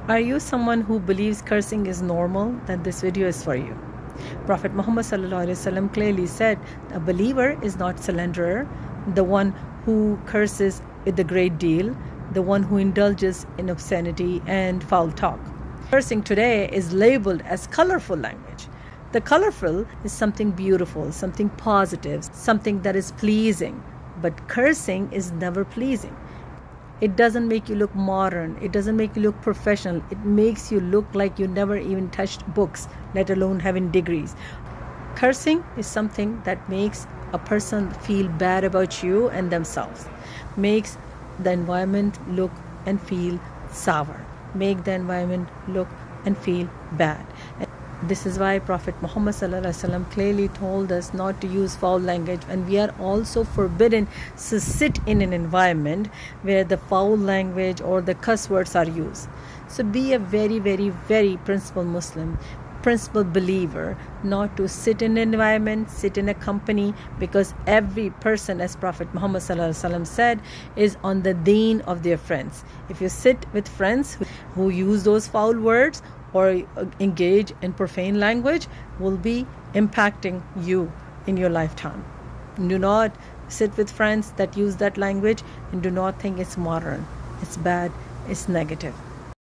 Are you someone who believes cursing is normal? Then this video is for you. Prophet Muhammed clearly said, a believer is not slanderer, the one who curses with a great deal, the one who indulges in obscenity and foul talk. Cursing today is labeled as colorful language. The colorful is something beautiful, something positive, something that is pleasing. But cursing is never pleasing. It doesn't make you look modern. It doesn't make you look professional. It makes you look like you never even touched books, let alone having degrees. Cursing is something that makes a person feel bad about you and themselves, makes the environment look and feel sour, make the environment look and feel bad. This is why Prophet Muhammad clearly told us not to use foul language, and we are also forbidden to sit in an environment where the foul language or the cuss words are used. So be a very, very, very principled Muslim, principled believer, not to sit in an environment, sit in a company, because every person, as Prophet Muhammad said, is on the deen of their friends. If you sit with friends who use those foul words or engage in profane language, will be impacting you in your lifetime. Do not sit with friends that use that language, and do not think it's modern. It's bad, it's negative.